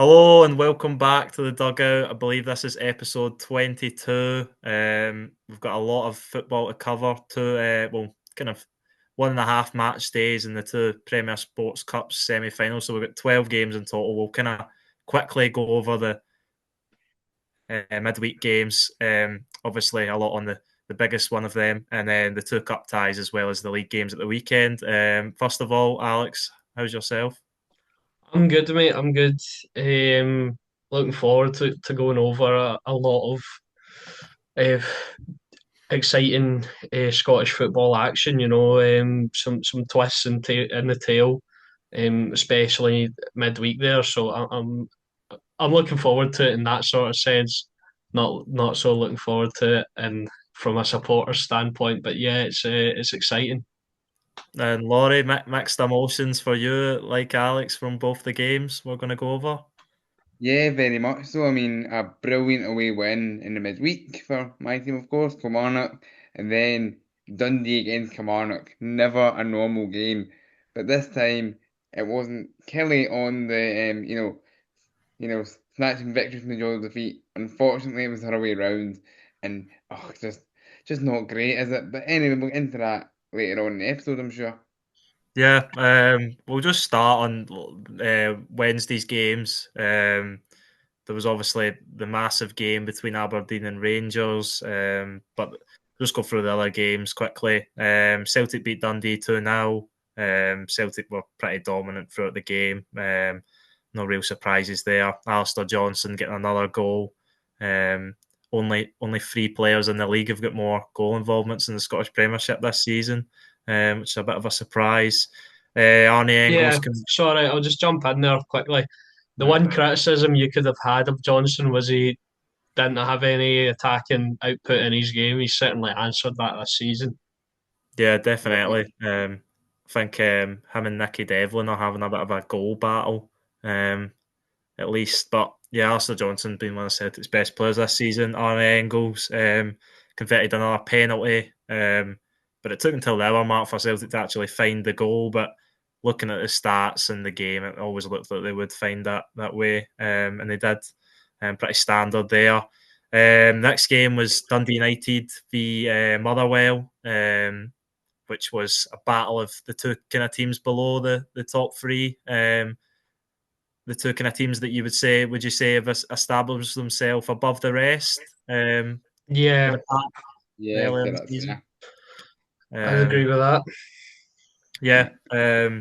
Hello and welcome back to the Dugout. I believe this is episode 22. We've got a lot of football to cover. Kind of 1.5 match days in the two Premier Sports Cups semi-finals. So we've got 12 games in total. We'll kind of quickly go over the midweek games. Obviously, a lot on the biggest one of them, and then the two cup ties as well as the league games at the weekend. First of all, Alex, how's yourself? I'm good, mate. I'm good. Looking forward to going over a lot of uh, exciting Scottish football action. Some twists in the tail, especially midweek there. So I'm looking forward to it in that sort of sense. Not so looking forward to it, and from a supporter standpoint. But yeah, it's exciting. And Laurie, mixed emotions for you, like Alex, from both the games we're going to go over. Yeah, very much so. I mean, a brilliant away win in the midweek for my team, of course, Kilmarnock, and then Dundee against Kilmarnock. Never a normal game, but this time it wasn't Kelly on the snatching victory from the jaws of defeat. Unfortunately, it was her way round, and just not great, is it? But anyway, we'll get into that later on in the episode, I'm sure. Yeah, we'll just start on Wednesday's games. There was obviously the massive game between Aberdeen and Rangers, but just go through the other games quickly. Celtic beat Dundee 2-0. Celtic were pretty dominant throughout the game. No real surprises there. Alistair Johnson getting another goal. Um, only three players in the league have got more goal involvements in the Scottish Premiership this season, which is a bit of a surprise. Arnie Engels Yeah, can. sorry, I'll just jump in there quickly. The Right. one criticism you could have had of Johnson was he didn't have any attacking output in his game. He certainly answered that this season. Yeah, Yeah. definitely. I think him and Nicky Devlin are having a bit of a goal battle, at least. But yeah, Alistair Johnson being one of Celtic's best players this season. Arne Engels converted another penalty, but it took until the hour mark for Celtic to actually find the goal. But looking at the stats in the game, it always looked like they would find that way, and they did. Pretty standard there. Next game was Dundee United v Motherwell, which was a battle of the two kind of teams below the top three. The two kind of teams that would you say have established themselves above the rest in Yeah, the past Yeah, I'd earlier say in the that's season? fair. I'd agree Um, with that. yeah, Yeah.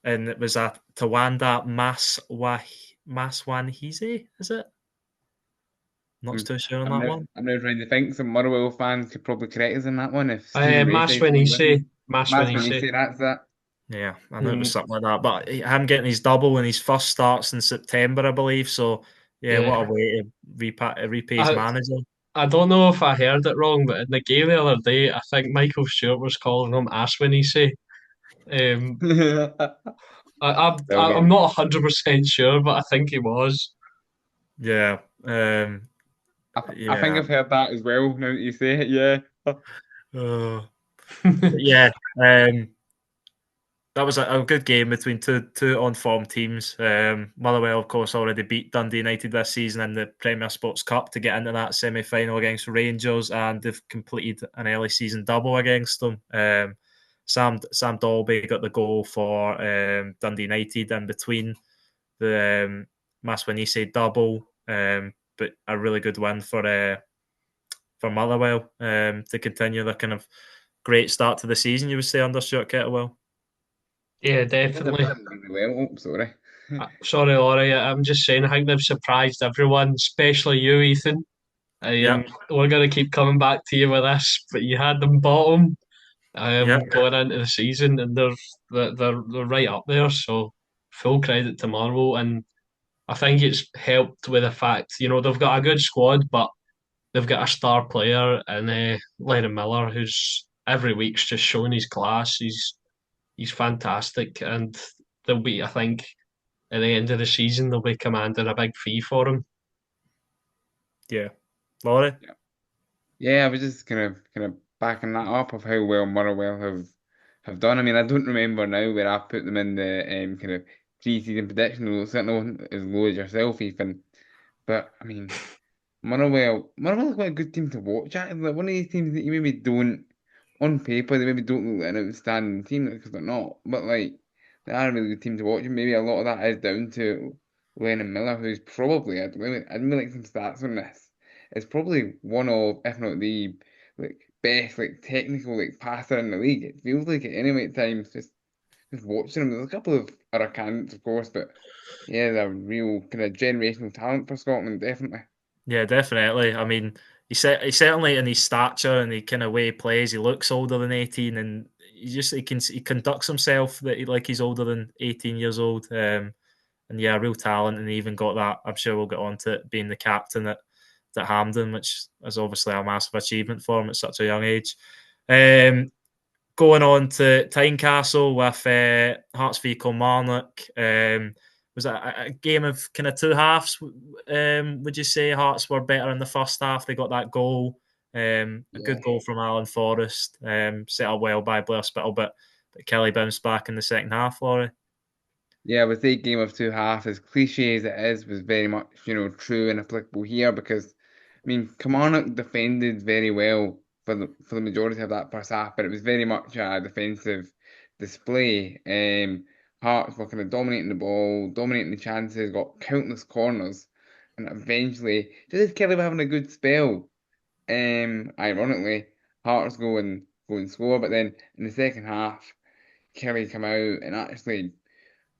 and it was a Tawanda Maswanhize, is it? Not Hmm. too sure on that one. I'm now trying to think. Some Motherwell fans could probably correct us on that one if Stephen Mass Rayside's when still he with us. say, Mass when That's he when you say. say that's it. Yeah, I know it was Mm, something like that. But him getting his double and his first starts in September, I believe. So, yeah, what a yeah, way to repay his I manager. I don't know if I heard it wrong, but in the game the other day, I think Michael Stewart was calling him Ass when he say. Um, Still I'm getting. not 100% sure, but I think he was. Yeah, I think yeah, I've heard that as well. Now that you say it, yeah. uh, yeah. Um, that was a good game between two on form teams. Motherwell, of course, already beat Dundee United this season in the Premier Sports Cup to get into that semi final against Rangers, and they've completed an early season double against them. Sam Dolby got the goal for Dundee United in between the Maswanise double, but a really good win for Motherwell to continue the kind of great start to the season. You would say under Stuart Kettlewell. Yeah, Yeah, they've definitely. done really well. Oh, sorry. Sorry, Laurie. I'm just saying. I think they've surprised everyone, especially you, Ethan. Yep, We're going to keep coming back to you with this, but you had them bottom yep. going into the season, and they're right up there. So full credit to Marvel, and I think it's helped with the fact they've got a good squad, but they've got a star player in Lennon Miller, who's every week's just showing his class. He's fantastic, and they'll be, I think, at the end of the season, they'll be commanding a big fee for him. Yeah. Laurie? Yeah. Yeah, I was just kind of backing that up of how well Motherwell have done. I mean, I don't remember now where I put them in the kind of pre-season prediction, although certainly wasn't as low as yourself, Ethan. But I mean, Motherwell quite a good team to watch. Actually, like one of these teams that you maybe don't, on paper, they maybe don't look like an outstanding team because they're not. But like, they are a really good team to watch, and maybe a lot of that is down to Lennon Miller, who's probably I'd really like some stats on this. It's probably one of, if not the, like best like technical like passer in the league. It feels like it anyway at times. Just watching him. There's a couple of other candidates, of course, but yeah, they're real kind of generational talent for Scotland, definitely. Yeah, definitely. I mean, he certainly in his stature and the kind of way he plays, he looks older than 18, and he conducts himself like he's older than 18 years old. And yeah, real talent, and he even got that. I'm sure we'll get on to it, being the captain at Hampden, which is obviously a massive achievement for him at such a young age. Um, Going on to Tynecastle with Hearts v Kilmarnock. Was that a game of kind of two halves? Would you say Hearts were better in the first half? They got that goal, a good Yeah. goal from Alan Forrest, set up well by Blair Spittle, but Kelly bounced back in the second half, Laurie. Yeah, I would say Game of Two Halves, as cliche as it is, was very much, true and applicable here because, I mean, Kilmarnock defended very well for the majority of that first half, but it was very much a defensive display. Hearts were kind of dominating the ball, dominating the chances, got countless corners, and eventually, just as Kelly were having a good spell, ironically, Hearts go and score, but then in the second half, Kelly come out and actually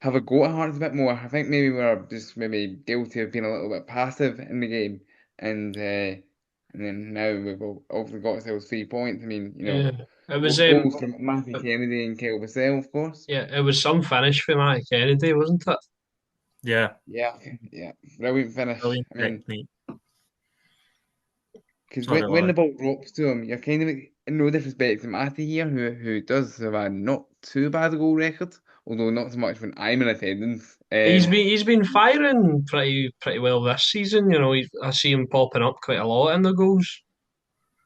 have a go at Hearts a bit more. I think maybe we're just maybe guilty of being a little bit passive in the game, and then now we've obviously got ourselves 3 points. I mean, Yeah, it was goals from Matthew Kennedy and Kyle Vassell, of course. yeah, it was some finish for Matty Kennedy, wasn't it? Yeah, Yeah, yeah, brilliant finish. brilliant I mean, technique. because Sorry, when Laurie. the ball drops to him, you're kind of no disrespect to Matty here, who does have a not too bad goal record, although not so much when I'm in attendance. He's been firing pretty well this season. I see him popping up quite a lot in the goals.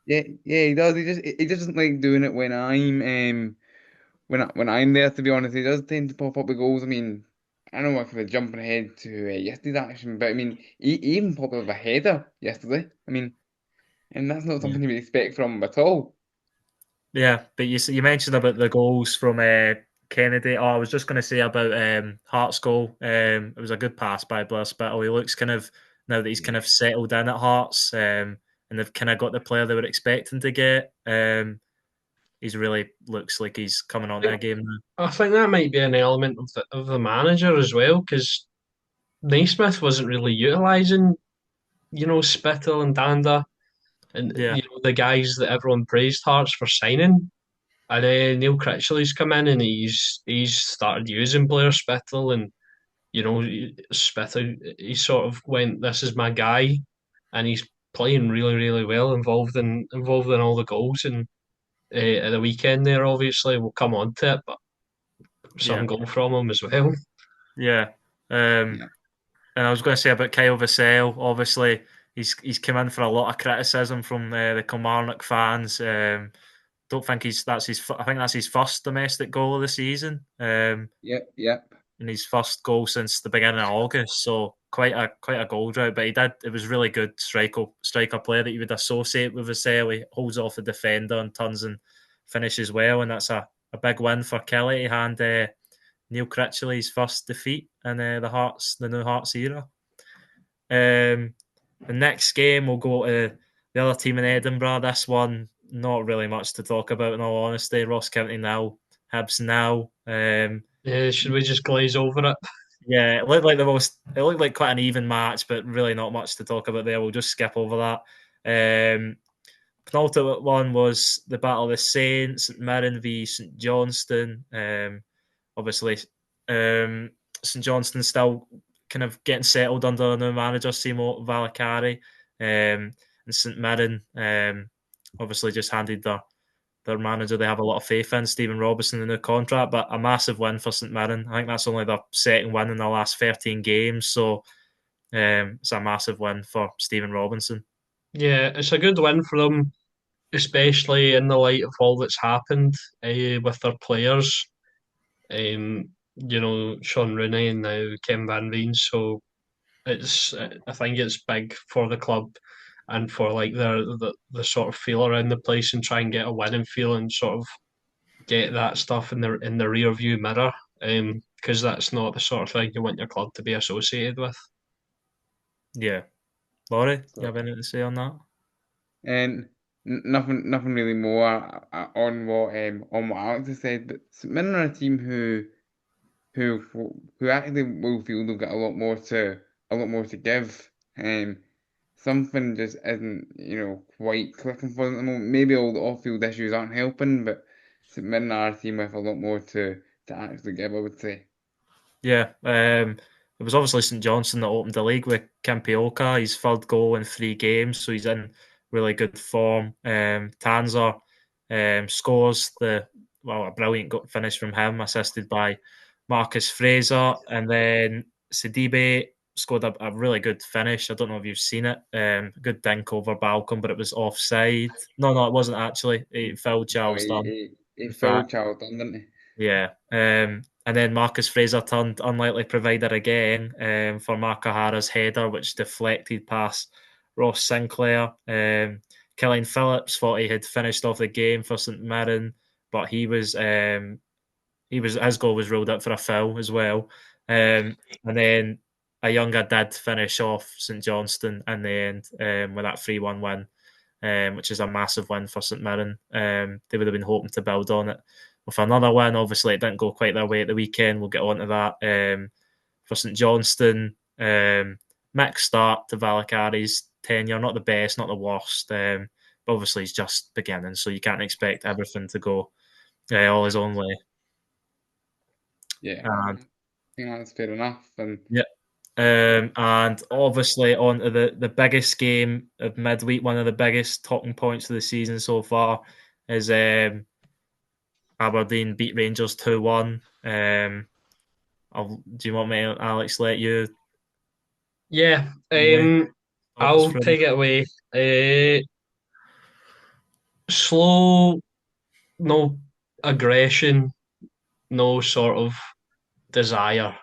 Yeah, yeah, he does. He just doesn't like doing it when I'm there. To be honest, he does tend to pop up with goals. I mean, I know I'm kind of jumping ahead to yesterday's action, but I mean, he even popped up with a header yesterday. I mean, and that's not Yeah. something you would expect from him at all. Yeah, but you mentioned about the goals from Kennedy. Oh, I was just going to say about Hart's goal. It was a good pass by Blair Spittle. He looks kind of, now that he's kind Yeah, of settled in at Hearts, and they've kind of got the player they were expecting to get. He's really looks like he's coming on I to a think, game now. I think that might be an element of the manager as well, because Naismith wasn't really utilising, Spittle and Danda and Yeah, the guys that everyone praised Hearts for signing. And Neil Critchley's come in and he's started using Blair Spittle, and Spittle, he sort of went, "This is my guy," and he's playing really, really well, involved in all the goals. And at the weekend there, obviously, we'll come on to it, but some yeah, goal from him as well. yeah. Um, yeah, and I was going to say about Kyle Vassell. Obviously, he's come in for a lot of criticism from the Kilmarnock fans. Don't think I think that's his first domestic goal of the season. yep, yep, In his first goal since the beginning of August. So quite a goal drought, but he did. It was really good striker player that you would associate with Vassell. He holds off the defender and turns and finishes well, and that's a big win for Kelly to hand Neil Critchley's first defeat in the new Hearts era. The next game we'll go to the other team in Edinburgh. This one, not really much to talk about in all honesty. Ross County now, Hibs now. Should we just glaze over it? Yeah, it looked like it looked like quite an even match, but really not much to talk about there. We'll just skip over that. Penultimate one was the Battle of the Saints, St Mirren v St Johnstone. Obviously, St Johnstone still kind of getting settled under a new manager, Simo Valakari, and St Mirren obviously just handed their manager they have a lot of faith in, Stephen Robinson, the new contract, but a massive win for St Mirren. I think that's only their second win in the last 13 games, so it's a massive win for Stephen Robinson. Yeah, it's a good win for them, especially in the light of all that's happened with their players. Um, Sean Rooney and now Kim Van Veen. So I think it's big for the club and for like the sort of feel around the place and try and get a winning feel and sort of get that stuff in the rear view mirror. Because that's not the sort of thing you want your club to be associated with. Yeah. Laurie, you So, have anything to say on that? and nothing really more on what Alex has said. But St Mirren are a team who who actually will feel they've got a lot more to give. Something just isn't quite clicking for them at the moment. Maybe all the off-field issues aren't helping, but St Mirren are a team with a lot more to actually give, I would say. Yeah, it was obviously St Johnstone that opened the league with Kempioka. His third goal in 3 games, so he's in really good form. Tanzer scores a brilliant finish from him, assisted by Marcus Fraser, and then Sidibe scored a really good finish. I don't know if you've seen it. Good dink over Balcom, but it was offside. No, it wasn't actually. It fouled No, Charles Dunn. he In fouled fact, Charles Dunn, didn't he? yeah. And then Marcus Fraser turned unlikely provider again for Mark O'Hara's header, which deflected past Ross Sinclair. Killian Phillips thought he had finished off the game for St Mirren, but his goal was ruled out for a foul as well. And then a younger did finish off St Johnstone in the end with that 3-1 win, which is a massive win for St Mirren. They would have been hoping to build on it with another win. Obviously, it didn't go quite their way at the weekend. We'll get on to that. For St Johnstone, mixed start to Valakari's tenure. Not the best, not the worst. But obviously, he's just beginning, so you can't expect everything to go all his own way. Yeah, I And think that's fair enough. And yeah, and obviously on to the biggest game of midweek, one of the biggest talking points of the season so far is Aberdeen beat Rangers 2-1. Do you want me, Alex, let you Yeah, talk us I'll through? take it away. Slow, no aggression, no sort of desire.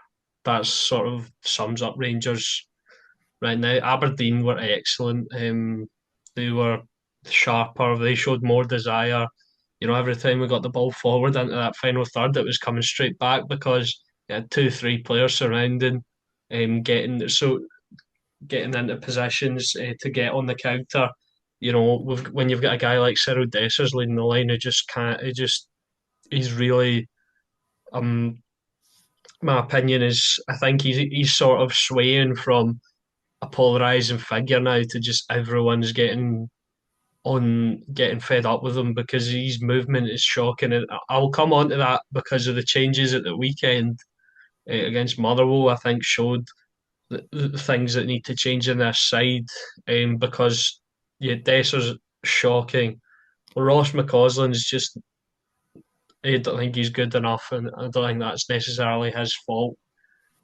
That sort of sums up Rangers right now. Aberdeen were excellent. They were sharper. They showed more desire. Every time we got the ball forward into that final third, it was coming straight back because you had 2, 3 players surrounding, getting into positions to get on the counter. When you've got a guy like Cyril Dessers leading the line, who just can't. He's really my opinion is I think he's sort of swaying from a polarizing figure now to just everyone's getting fed up with him because his movement is shocking. And I'll come on to that because of the changes at the weekend against Motherwell. I think showed the things that need to change in their side. Because yeah, Desser's shocking. Ross McCausland's just I don't think he's good enough, and I don't think that's necessarily his fault.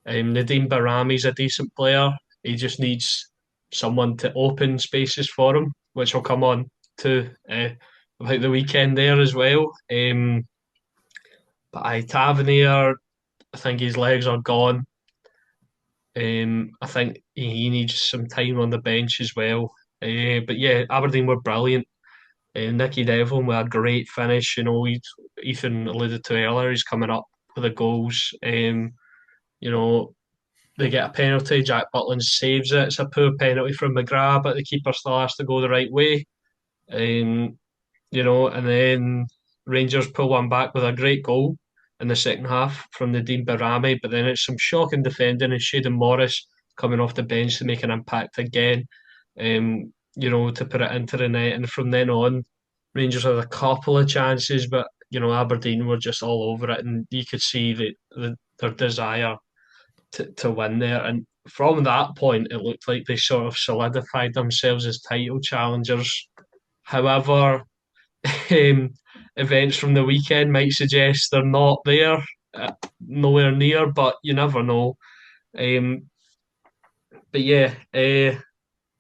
Nadeem Barami's a decent player. He just needs someone to open spaces for him, which will come on to about the weekend there as well. But Tavernier, I think his legs are gone. I think he needs some time on the bench as well. But yeah, Aberdeen were brilliant. Nicky Devlin with a great finish. Ethan alluded to earlier, he's coming up with the goals. You know, they get a penalty. Jack Butland saves it. It's a poor penalty from McGrath, but the keeper still has to go the right way. Um, and then Rangers pull one back with a great goal in the second half from Nadeem Barami, but then it's some shocking defending and Shaden Morris coming off the bench to make an impact again, to put it into the net. And from then on, Rangers had a couple of chances, but Aberdeen were just all over it, and you could see their desire to win there. And from that point, it looked like they sort of solidified themselves as title challengers. However, um, events from the weekend might suggest they're not there, nowhere near, but you never know. Um, but yeah,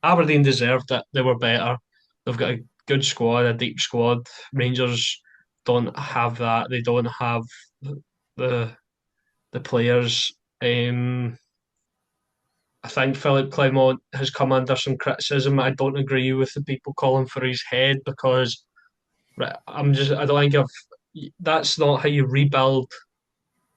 Aberdeen deserved it. They were better. They've got a good squad, a deep squad. Rangers don't have that. They don't have the the players. I think Philip Clement has come under some criticism. I don't agree with the people calling for his head because I don't think that's not how you rebuild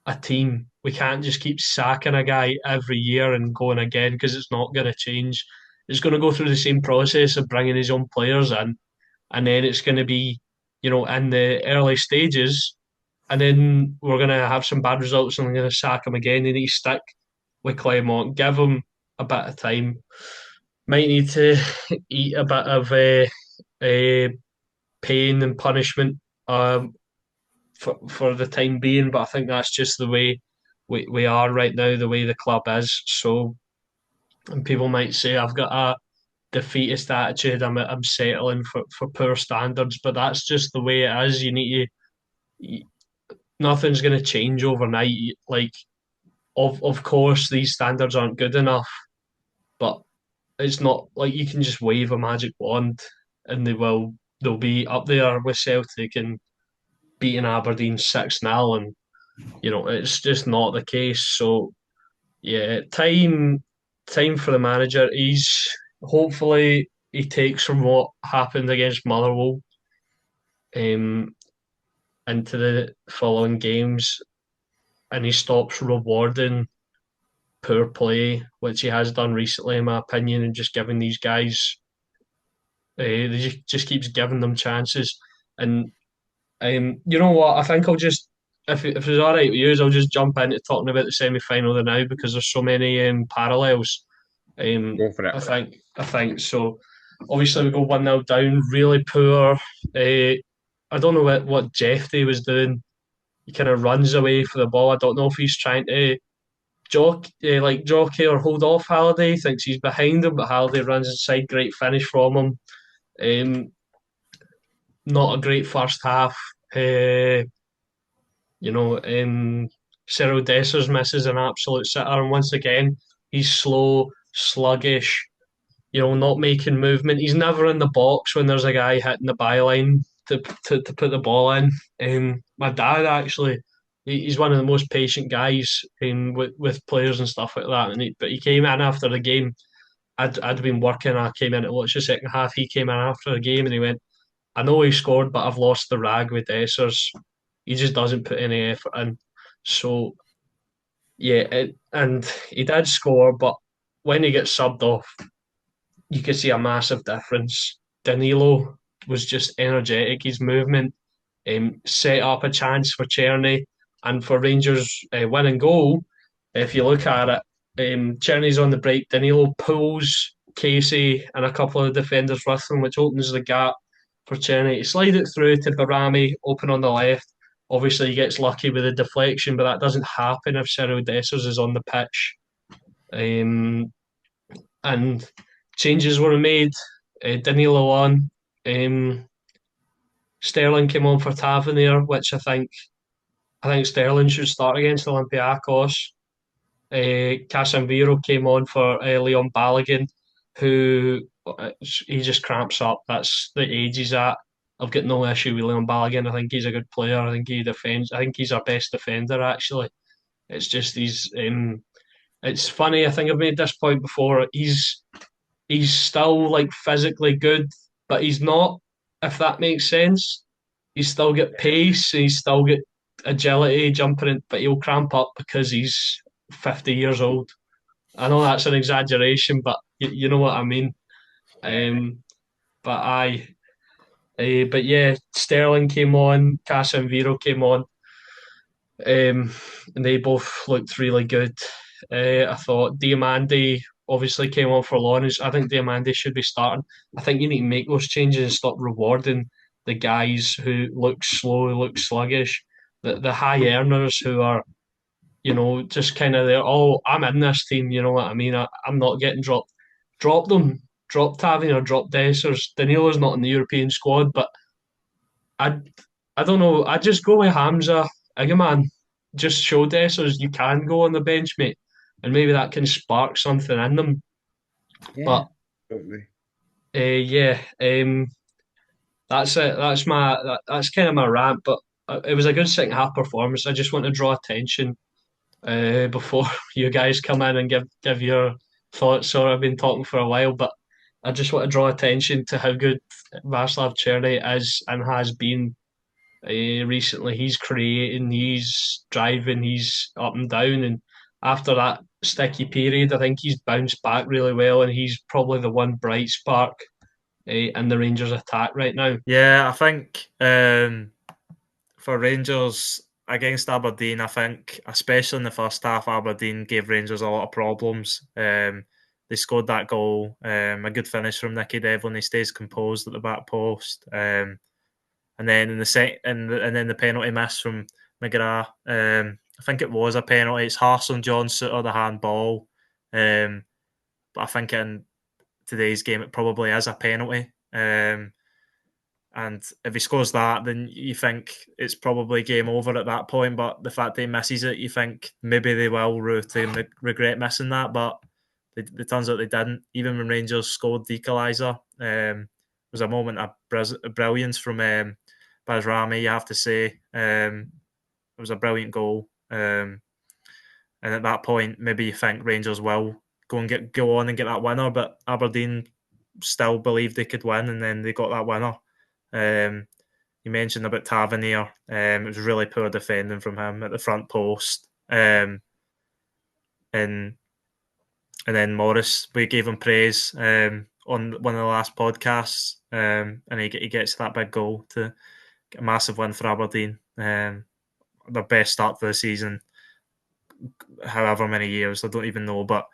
a team. We can't just keep sacking a guy every year and going again because it's not going to change. It's going to go through the same process of bringing his own players in, and then it's going to be, in the early stages, and then we're going to have some bad results and we're going to sack him again. They need to stick with Clement, give him a bit of time. Might need to eat a bit of pain and punishment um, for the time being, but I think that's just the way we are right now, the way the club is. So, and people might say I've got a defeatist attitude. I'm settling for poor standards, but that's just the way it is. You need to. Nothing's going to change overnight. Like, of course, these standards aren't good enough, but it's not like you can just wave a magic wand and they'll be up there with Celtic and beating Aberdeen 6-0, and it's just not the case. So yeah, time for the manager. He's hopefully he takes from what happened against Motherwell um, into the following games, and he stops rewarding poor play, which he has done recently, in my opinion, and just giving these guys. They just keeps giving them chances, and you know what? I think I'll just, if it's all right with you, I'll just jump into talking about the semi final now because there's so many parallels. Go for it. I think so. Obviously, we go 1-0 down, really poor. I don't know what Jeffy was doing. He kind of runs away for the ball. I don't know if he's trying to jockey or hold off Halliday. He thinks he's behind him, but Halliday runs inside. Great finish from him. Not a great first half. Cyril Dessers misses an absolute sitter, and once again, he's slow, sluggish, not making movement. He's never in the box when there's a guy hitting the byline to put the ball in. My dad actually, he's one of the most patient guys with players and stuff like that. But he came in after the game. I'd been working. I came in to watch the second half. He came in after the game and he went, "I know he scored, but I've lost the rag with Dessers. He just doesn't put any effort in." So yeah, and he did score, but when he gets subbed off, you could see a massive difference. Danilo was just energetic. His movement set up a chance for Czerny and for Rangers' winning goal. If you look at it, Czerny's on the break. Danilo pulls Casey and a couple of defenders with him, which opens the gap for Czerny to slide it through to Barami, open on the left. Obviously, he gets lucky with the deflection, but that doesn't happen if Cyril Dessers is on the pitch. And changes were made. Danilo on. Sterling came on for Tavernier, which I think Sterling should start against Olympiacos. Casemiro came on for Leon Balogun, who he just cramps up. That's the age he's at. I've got no issue with Leon Balogun. I think he's a good player. I think he defends. I think he's our best defender actually. It's just it's funny. I think I've made this point before. He's still like physically good, but he's not. If that makes sense, he's still got pace. He's still got agility, jumping in, but he'll cramp up because he's 50 years old. I know that's an exaggeration, but you know what I mean. But but yeah, Sterling came on, Casemiro came on, and they both looked really good. I thought Diamandi obviously came on for Lawrence. I think Diamandi should be starting. I think you need to make those changes and stop rewarding the guys who look slow, who look sluggish, the high earners who are, just kind of there. Oh, I'm in this team. You know what I mean? I'm not getting dropped. Drop them. Drop Tavernier or drop Dessers. Danilo's not in the European squad, but I I don't know. I just go with Hamza. Man, just show Dessers you can go on the bench, mate, and maybe that can spark something in them. Yeah, But totally. yeah, that's it. That's kind of my rant. But it was a good second half performance. I just want to draw attention before you guys come in and give your thoughts. Sorry, I've been talking for a while, but I just want to draw attention to how good Václav Cherny is and has been recently. He's creating, he's driving, he's up and down, and after that sticky period, I think he's bounced back really well, and he's probably the one bright spark in the Rangers attack right now. Yeah, I think for Rangers against Aberdeen, I think especially in the first half, Aberdeen gave Rangers a lot of problems. They scored that goal, a good finish from Nicky Devlin. He stays composed at the back post, and then in the and then the penalty miss from McGrath. I think it was a penalty. It's harsh on John Suter, the handball, but I think in today's game it probably is a penalty. And if he scores that, then you think it's probably game over at that point. But the fact that he misses it, you think maybe they will regret missing that. But it turns out they didn't. Even when Rangers scored the equaliser, was a moment of brilliance from Bajrami, you have to say. It was a brilliant goal. And at that point, maybe you think Rangers will go on and get that winner, but Aberdeen still believed they could win, and then they got that winner. You mentioned about Tavernier. It was really poor defending from him at the front post. And then Morris, we gave him praise on one of the last podcasts, and he gets that big goal to get a massive win for Aberdeen. Their best start to the season, however many years, I don't even know, but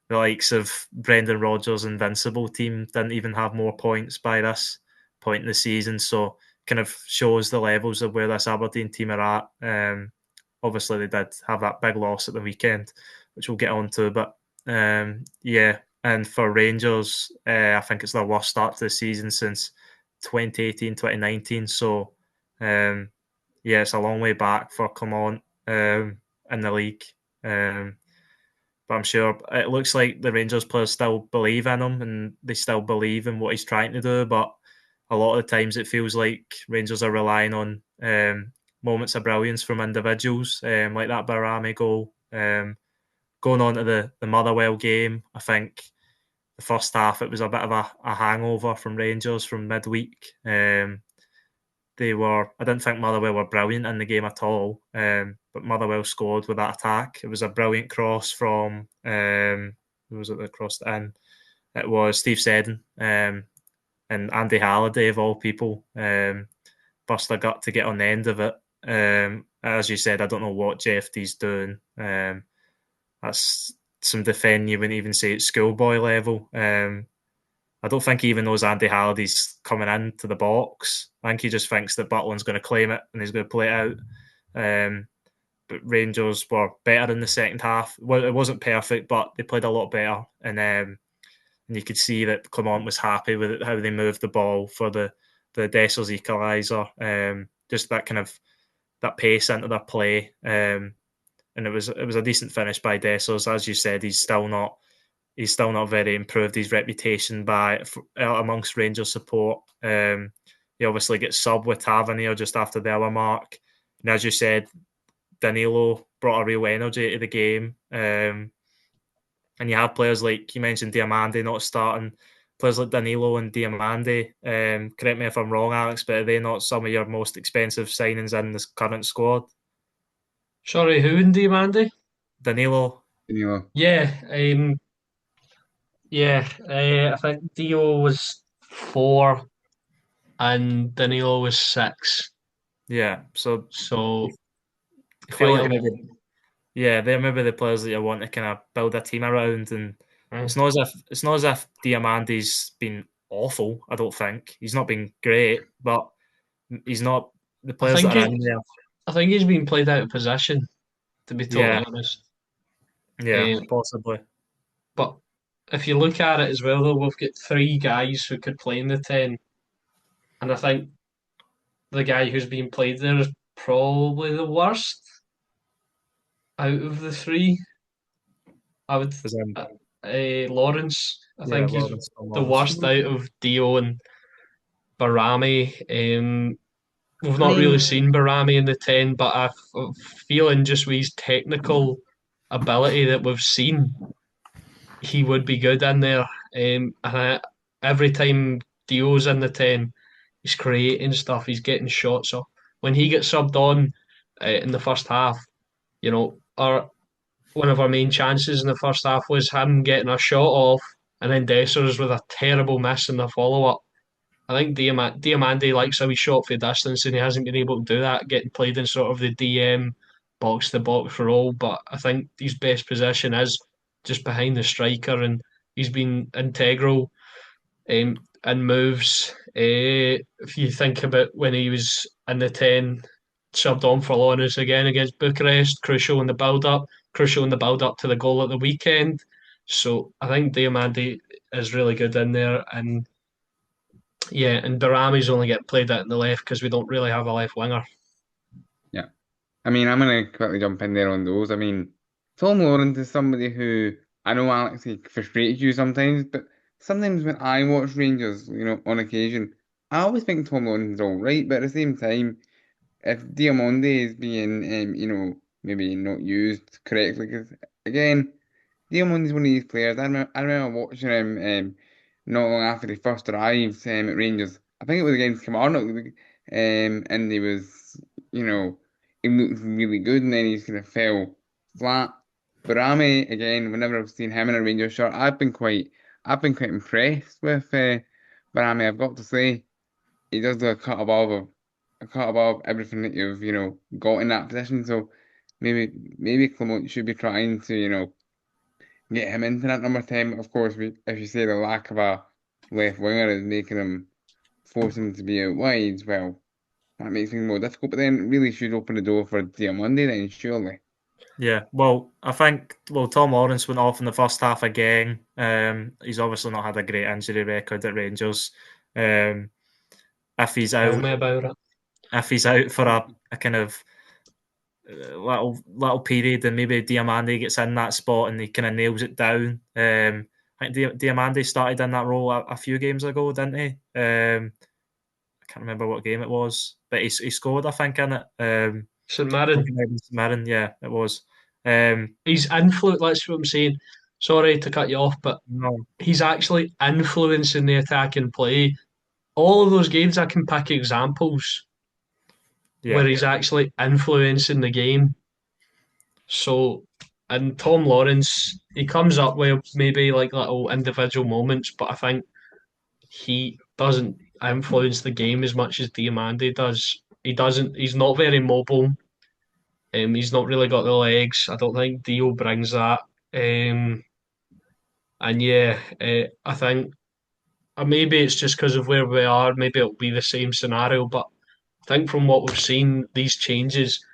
the likes of Brendan Rodgers' Invincible team didn't even have more points by this point in the season, so kind of shows the levels of where this Aberdeen team are at. Obviously, they did have that big loss at the weekend, which we'll get on to, but yeah, and for Rangers, I think it's their worst start to the season since 2018, 2019, so yeah, it's a long way back for Clement in the league. But I'm sure it looks like the Rangers players still believe in him and they still believe in what he's trying to do. But a lot of the times it feels like Rangers are relying on moments of brilliance from individuals, like that Barami goal. Going on to the Motherwell game, I think the first half it was a bit of a hangover from Rangers from midweek. I didn't think Motherwell were brilliant in the game at all, but Motherwell scored with that attack. It was a brilliant cross from, who was it that crossed it in? It was Steve Seddon, and Andy Halliday, of all people, burst their gut to get on the end of it. As you said, I don't know what JFD's doing. That's some defending you wouldn't even say it's schoolboy level. I don't think he even knows Andy Halliday's coming into the box. I think he just thinks that Butland's going to claim it and he's going to play it out. But Rangers were better in the second half. Well, it wasn't perfect, but they played a lot better. And you could see that Clement was happy with it, how they moved the ball for the Dessers equaliser. Just that kind of that pace into their play. And it was a decent finish by Dessers. As you said, he's still not very improved his reputation amongst Rangers support. He obviously gets subbed with Tavernier just after the hour mark. And as you said, Danilo brought a real energy to the game. And you have players like, you mentioned Diamande not starting, players like Danilo and Diamande. Correct me if I'm wrong, Alex, but are they not some of your most expensive signings in this current squad? Sorry, who in Diamande? Danilo. Yeah, I think Dio was 4 and Danilo was 6. Yeah, so So I feel quite like a they're maybe the players that you want to kind of build a team around, and Mm. it's not as if Diamante's been awful. I don't think he's not been great, but he's not the I players think that are it. in there. I think he's been played out of position, to be Yeah, totally honest. yeah, Um, possibly. but if you look at it as well, though, we've got 3 guys who could play in the 10, and I think the guy who's being played there is probably the worst out of the 3. I would. As Uh, Lawrence, I yeah, think he's Lawrence the Lawrence. worst out of Dio and Barami. We've I not really mean, seen Barami in the 10, but I'm feeling just with his technical ability that we've seen, he would be good in there. Every time Dio's in the 10, he's creating stuff, he's getting shots. So when he gets subbed on in the first half, one of our main chances in the first half was him getting a shot off and then Dessers with a terrible miss in the follow up. I think Diamande likes a wee shot for distance and he hasn't been able to do that, getting played in sort of the DM box to box role. But I think his best position is just behind the striker and he's been integral and moves. If you think about when he was in the 10, subbed on for Lawrence again against Bucharest, crucial in the build up to the goal at the weekend. So I think Diamandi is really good in there. And yeah, and Barami's only getting played out in the left because we don't really have a left winger. Yeah. I mean, I'm gonna quickly jump in there on those. I mean, Tom Lawrence is somebody who I know Alex he frustrates you sometimes, but sometimes when I watch Rangers, on occasion, I always think Tom Lawrence is all right, but at the same time, if Diamonde is being, maybe not used correctly, because again, Diamonde's one of these players. I remember watching him not long after he first arrived at Rangers. I think it was against Kilmarnock, and he was, you know, he looked really good, and then he kind of fell flat. But Rami, again, whenever I've seen him in a Rangers shirt, I've been quite impressed with Barami. I've got to say, he does do a cut above everything that you've got in that position. So maybe Clement should be trying to get him into that number 10. Of course, if you say the lack of a left winger is making him forcing him to be out wide, well, that makes things more difficult. But then it really should open the door for Diamonde then, surely. Yeah, well, I think Tom Lawrence went off in the first half again. He's obviously not had a great injury record at Rangers. Um, if he's Tell out, me about it. if he's out for a kind of little period, and maybe Diamande gets in that spot and he kind of nails it down. I think Diamande started in that role a few games ago, didn't he? I can't remember what game it was, but he scored, I think, in it. St I think Mirren, it might be St Mirren, yeah, it was. Um, he's influenced. That's what I'm saying. Sorry to cut you off, but no, he's actually influencing the attacking play. All of those games, I can pick examples yeah, where he's actually influencing the game. So, and Tom Lawrence, he comes up with maybe like little individual moments, but I think he doesn't influence the game as much as Diamande does. He doesn't. He's not very mobile. He's not really got the legs. I don't think Dio brings that. And yeah, I think maybe it's just because of where we are. Maybe it'll be the same scenario, but I think from what we've seen, these changes,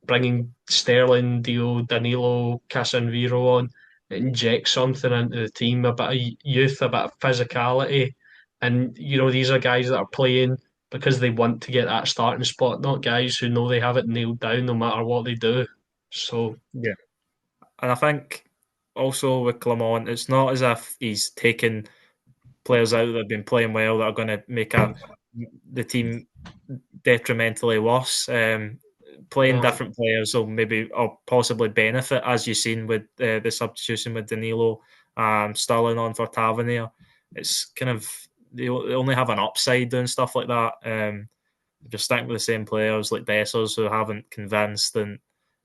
bringing Sterling, Dio, Danilo, Casemiro on, it injects something into the team, a bit of youth, a bit of physicality. And, these are guys that are playing because they want to get that starting spot, not guys who know they have it nailed down no matter what they do. So, yeah. And I think also with Clement, it's not as if he's taken players out that have been playing well that are going to make the team detrimentally worse. Playing uh, different players will maybe or possibly benefit, as you've seen with the substitution with Danilo, Sterling on for Tavernier. It's kind of they only have an upside doing stuff like that. If you're sticking with the same players like Dessers who haven't convinced, then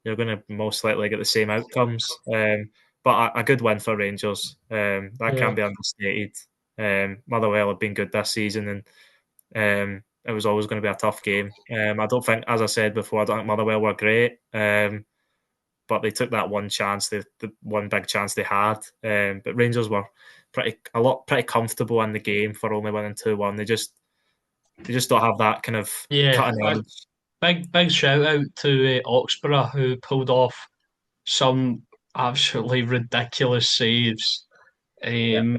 you're going to most likely get the same outcomes. But a good win for Rangers. That yeah, can't be understated. Motherwell have been good this season, and it was always going to be a tough game. I don't think, as I said before, I don't think Motherwell were great, but they took that one chance, the one big chance they had. But Rangers were pretty comfortable in the game for only winning 2-1. They just don't have that kind of yeah. cutting edge. Big shout out to Oxborough who pulled off some absolutely ridiculous saves. Yeah, Um,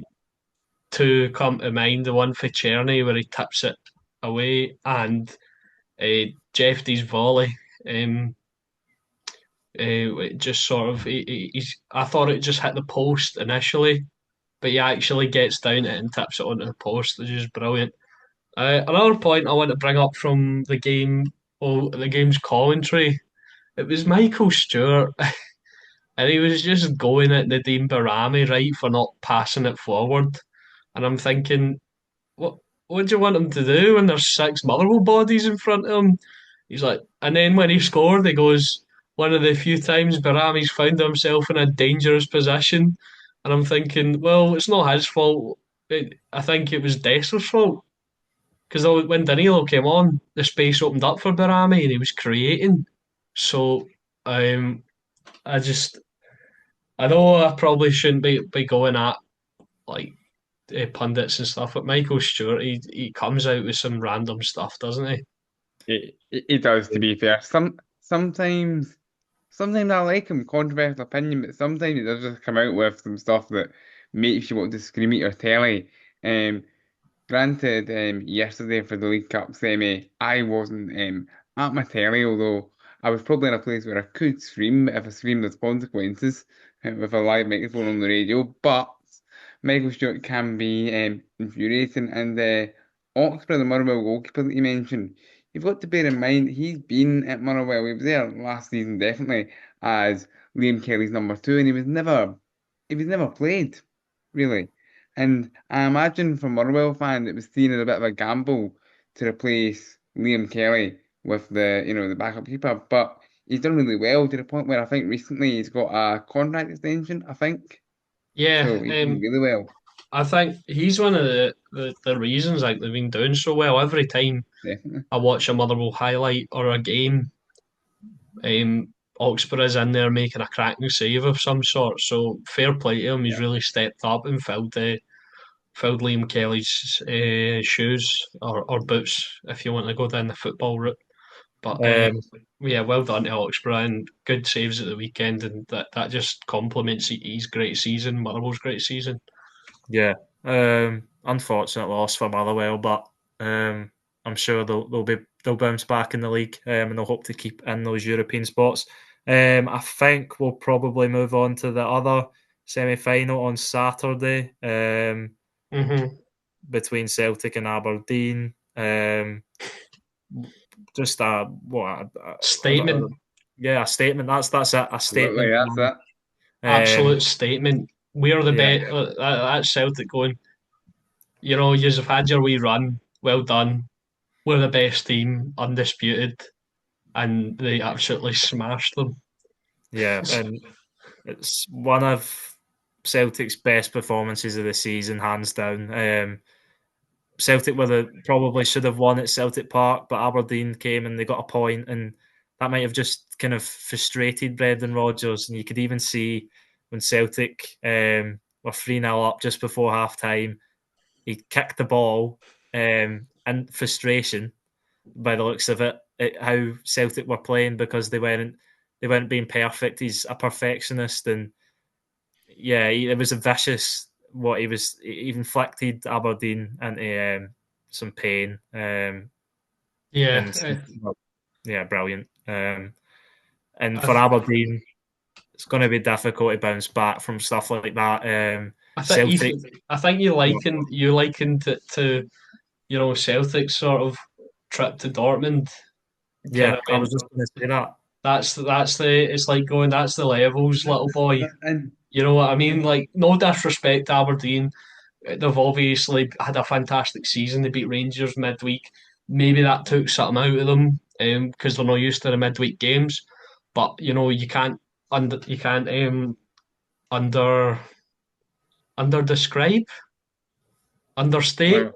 Two come to mind. The one for Czerny where he tips it away, and Jeffy's volley. Um, it just sort of he's. I thought it just hit the post initially, but he actually gets down it and tips it onto the post, which is brilliant. Another point I want to bring up from the game, the game's commentary. It was Michael Stewart and he was just going at Nadeem Barami, right, for not passing it forward. And I'm thinking, what what do you want him to do when there's six Motherwell bodies in front of him? He's like, and then when he scored, he goes, one of the few times Barami's found himself in a dangerous position. And I'm thinking, well, it's not his fault. I think it was Dessler's fault. Because when Danilo came on, the space opened up for Barami and he was creating. So um, I just, I know I probably shouldn't be going at like pundits and stuff, but Michael Stewart, he comes out with some random stuff, doesn't he? It does, to be fair. Sometimes I like him, controversial opinion, but sometimes he does just come out with some stuff that makes you want to scream at your telly. Um, Granted, yesterday for the League Cup semi, I wasn't at my telly, although I was probably in a place where I could scream if I screamed there's consequences with a live microphone on the radio. But Michael Stewart can be infuriating, and Oxford, the Motherwell goalkeeper that you mentioned, you've got to bear in mind he's been at Motherwell. He was there last season, definitely as Liam Kelly's number two, and he was never played really. And I imagine for Motherwell fans, it was seen as a bit of a gamble to replace Liam Kelly with the backup keeper. But he's done really well to the point where I think recently he's got a contract extension, I think. Yeah, So he's doing really well, I think he's one of the reasons like they've been doing so well. Every time definitely. I watch a Motherwell highlight or a game, Oxford is in there making a cracking save of some sort. So fair play to him. He's Yeah. really stepped up and filled Liam Kelly's shoes or boots, if you want to go down the football route. But Um, yeah, well done to Oxford and good saves at the weekend, and that just complements his great season, Motherwell's great season. yeah, unfortunate loss for Motherwell, but I'm sure they'll bounce back in the league, and they'll hope to keep in those European spots. I think we'll probably move on to the other semi-final on Saturday, Hmm. between Celtic and Aberdeen. Just Statement, yeah, a statement. That's it. A Absolutely, statement. that's it. absolute statement. We're the Yeah, best. That's Celtic going. You know, you've had your wee run. Well done. We're the best team, undisputed, and they absolutely smashed them. yeah, and it's one of Celtic's best performances of the season, hands down. Celtic probably should have won at Celtic Park, but Aberdeen came and they got a point, and that might have just kind of frustrated Brendan Rodgers. And you could even see when Celtic were 3-0 up just before half time, he kicked the ball in frustration by the looks of it, at how Celtic were playing because they weren't being perfect. He's a perfectionist, and yeah, it was a vicious what he inflicted Aberdeen into some pain, Yeah, and well, yeah, brilliant. And I, for th- Aberdeen, it's going to be difficult to bounce back from stuff like that. I think Celtic, I think you likened it to Celtic's sort of trip to Dortmund. Kind yeah, of I went. was just going to say that. That's the it's like going, that's the levels, little boy. And You know what I mean? Like, no disrespect to Aberdeen. They've obviously had a fantastic season. They beat Rangers midweek. Maybe that took something out of them because they're not used to the midweek games. But you can't under under describe, understate. well,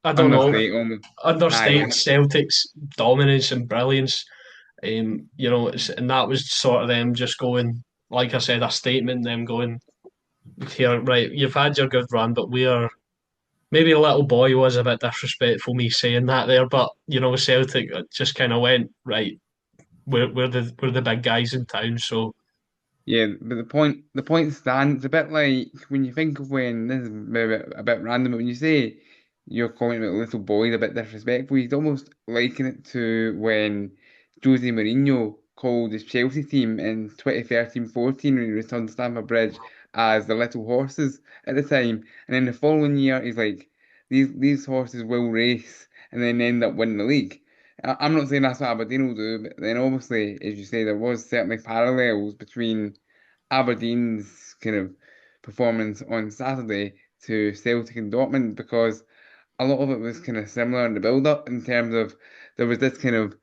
I don't know. understate only. Understate Aye, Celtic's dominance and brilliance. And that was sort of them just going, like I said, a statement. Them going, here, right? You've had your good run, but we are. Maybe a little boy was a bit disrespectful me saying that there, but Celtic just kind of went right. We're the big guys in town, so yeah, but the point stands. It's a bit like when you think of when this is maybe a bit random, but when you say your comment about little boys a bit disrespectful, you almost liken it to when Jose Mourinho called his Chelsea team in 2013-14 when he returned to Stamford Bridge as the little horses at the time, and then the following year he's like, these horses will race, and then end up winning the league. I'm not saying that's what Aberdeen will do, but then obviously, as you say, there was certainly parallels between Aberdeen's kind of performance on Saturday to Celtic and Dortmund, because a lot of it was kind of similar in the build-up, in terms of there was this kind of,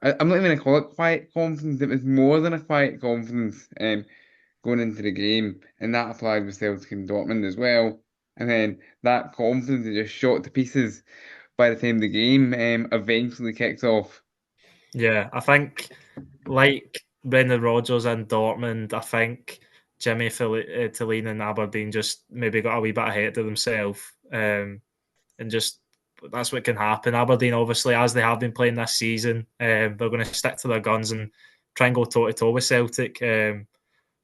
I'm not even going to call it quiet confidence, it was more than a quiet confidence going into the game, and that applied with Celtic and Dortmund as well. And then that confidence is just shot to pieces by the time the game eventually kicks off. Yeah, I think like Brendan Rodgers and Dortmund, I think Jimmy Tillene and Aberdeen just maybe got a wee bit ahead of themselves, and just that's what can happen. Aberdeen, obviously, as they have been playing this season, they're going to stick to their guns and try and go toe to toe with Celtic.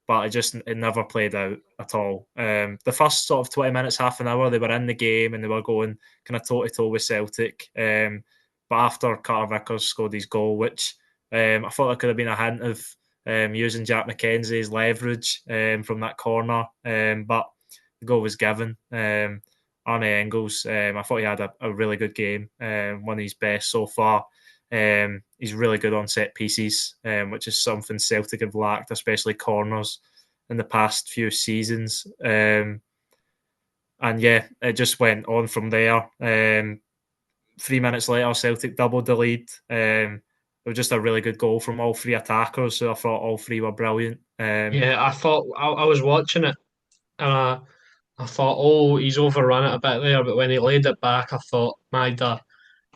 But it never played out at all. The first sort of 20 minutes, half an hour, they were in the game and they were going kind of toe to toe with Celtic. But after Carter Vickers scored his goal, which I thought there could have been a hint of using Jack McKenzie's leverage from that corner, but the goal was given. Arne Engels, I thought he had a really good game, one of his best so far. He's really good on set pieces, which is something Celtic have lacked, especially corners, in the past few seasons. And yeah, it just went on from there. 3 minutes later, Celtic doubled the lead. It was just a really good goal from all three attackers, so I thought all three were brilliant. Yeah, I thought I was watching it and I thought, oh, he's overrun it a bit there, but when he laid it back, I thought, Maida,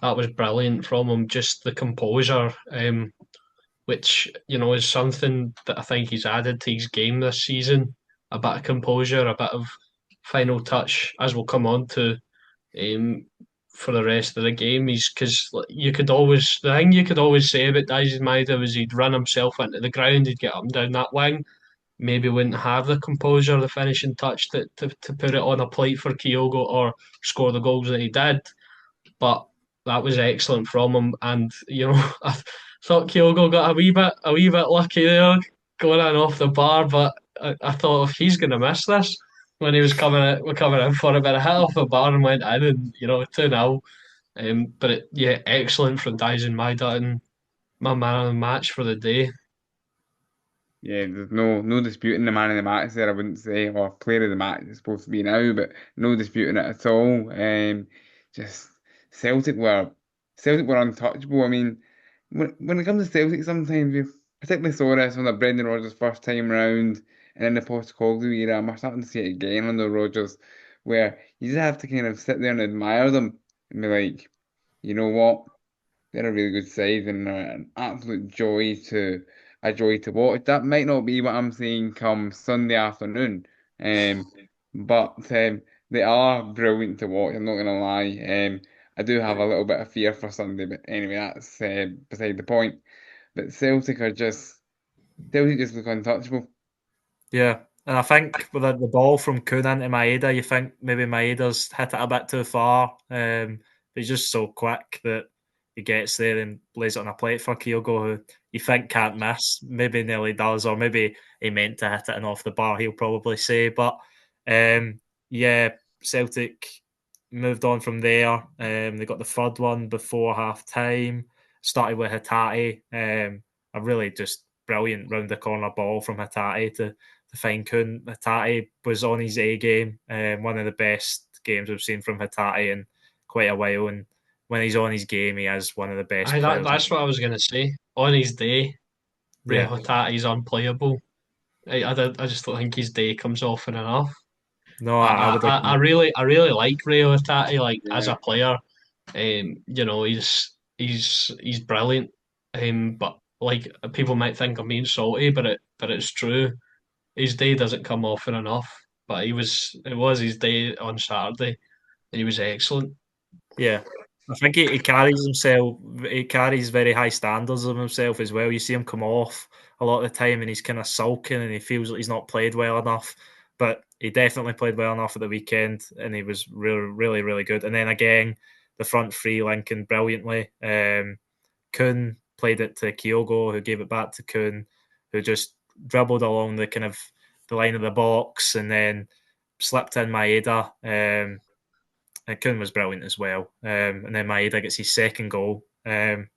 that was brilliant from him. Just the composure, which is something that I think he's added to his game this season. A bit of composure, a bit of final touch, as we'll come on to um, for the rest of the game. He's because the thing you could always say about Daizen Maida was he'd run himself into the ground, he'd get up and down that wing, maybe wouldn't have the composure, the finishing touch to put it on a plate for Kyogo or score the goals that he did. But that was excellent from him, and I thought Kyogo got a wee bit lucky there going in off the bar, but I thought if he's going to miss this when he was coming in for it, but it hit off the bar and went in, and 2-0. Yeah, excellent from Daisen Maida and my man of the match for the day. Yeah, there's no disputing the man of the match there, I wouldn't say, or player of the match it's supposed to be now, but no disputing it at all. Just Celtic were Celtic were untouchable. I mean, when it comes to Celtic, sometimes we particularly saw this on the Brendan Rodgers first time round, and in the post-Cogley era, and we're starting to see it again under Rodgers, where you just have to kind of sit there and admire them and be like, you know what? They're a really good side and are an absolute joy to watch. That might not be what I'm saying come Sunday afternoon, but they are brilliant to watch. I'm not gonna lie. I do have a little bit of fear for Sunday, but anyway, that's beside the point. But Celtic just look untouchable. Yeah, and I think with the ball from Kun into Maeda, you think maybe Maeda's hit it a bit too far. He's just so quick that he gets there and lays it on a plate for Kyogo, who you think can't miss. Maybe nearly does, or maybe he meant to hit it and off the bar, he'll probably say. But yeah, Celtic moved on from there. They got the third one before half time. Started with Hatate. A really just brilliant round the corner ball from Hatate to find Kun. Hatate was on his A game. One of the best games we've seen from Hatate in quite a while. And when he's on his game, he is one of the best players. That's what I was going to say. On his day, Ray Yeah. Hotati's unplayable. I just don't think his day comes often enough. No, I I, would I, I agree. really I really like Ray Otati like as Yeah. a player. He's brilliant. But like people might think I'm being salty, but it's true. His day doesn't come often enough. But it was his day on Saturday, and he was excellent. Yeah. I think he carries himself, he carries very high standards of himself as well. You see him come off a lot of the time and he's kind of sulking and he feels like he's not played well enough. But he definitely played well enough at the weekend and he was really, really, really good. And then again, the front three linking brilliantly. Kun played it to Kyogo, who gave it back to Kun, who just dribbled along the kind of the line of the box and then slipped in Maeda. And Kun was brilliant as well. And then Maeda gets his second goal. 3-0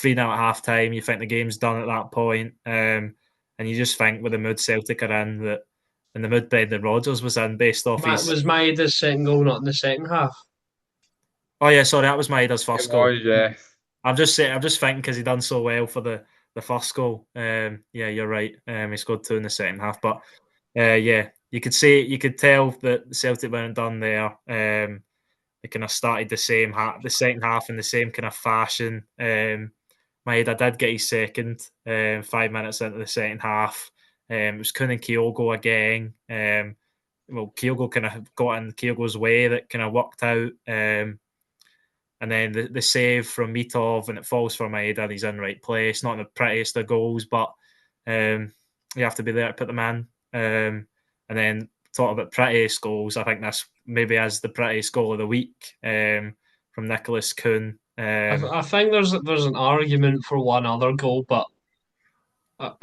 at half time. You think the game's done at that point. And and you just think with the mood Celtic are in that, and the mood Brendan Rodgers was in based off his. Was Maeda's second goal not in the second half? Oh yeah, sorry, that was Maeda's It first goal. was, yes. I'm just saying, I'm just thinking because he done so well for the first goal. Yeah, you're right. He scored 2 in the second half, but yeah, you could tell that Celtic weren't done there. They kind of started the second half in the same kind of fashion. Maeda did get his second 5 minutes into the second half. It was Kun and Kyogo again. Well, Kyogo kind of got in Kyogo's way that kind of worked out. And then the save from Mitov, and it falls for Maeda, and he's in the right place. Not the prettiest of goals, but you have to be there to put them in. And then talk about prettiest goals, I think this maybe as the prettiest goal of the week from Nicholas Kuhn. I think there's an argument for one other goal, but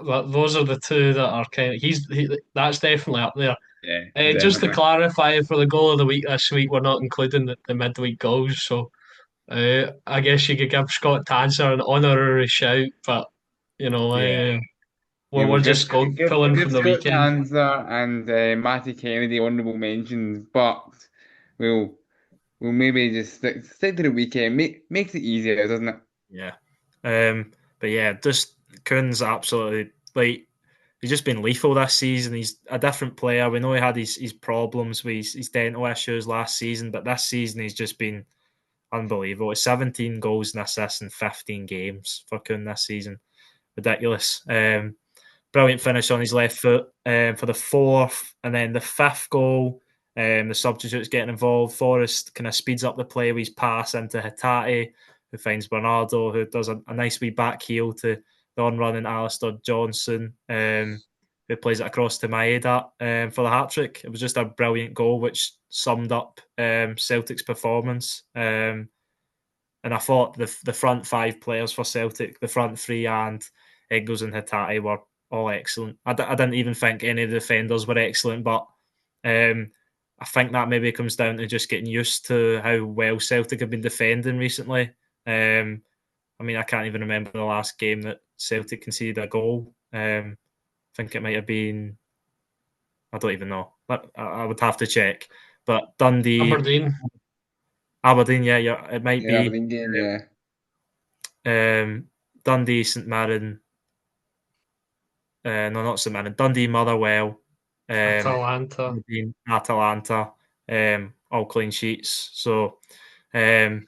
those are the two that are kind of that's definitely up there. Yeah, Just to definitely. clarify, for the goal of the week this week, we're not including the midweek goals. So I guess you could give Scott Tanser an honorary shout, but Yeah. Yeah, we're just pulling give from the Scott weekend. Tanzer and Matty Kennedy honourable mentions, but we'll we'll maybe just stick to the weekend. Makes it easier, doesn't it? Yeah. But yeah, just Kuhn's absolutely like he's just been lethal this season. He's a different player. We know he had his problems with his dental issues last season, but this season he's just been unbelievable. 17 goals and assists in 15 games for Kuhn this season. Ridiculous. Brilliant finish on his left foot for the fourth, and then the fifth goal. The substitutes getting involved. Forrest kind of speeds up the play with his pass into Hatate, who finds Bernardo, who does a nice wee back heel to the on-running Alistair Johnson, who plays it across to Maeda for the hat-trick. It was just a brilliant goal, which summed up Celtic's performance. And I thought the front five players for Celtic, the front three and Engels and Hatate were all excellent. I didn't even think any of the defenders were excellent, but I think that maybe comes down to just getting used to how well Celtic have been defending recently. I mean, I can't even remember the last game that Celtic conceded a goal. I think it might have been, I don't even know. I would have to check. But Aberdeen, yeah, it might Yeah, be. Aberdeen game, yeah. Dundee, St Mirren, no, not St Mirren, Dundee, Motherwell, Atalanta. Atalanta, all clean sheets. So, and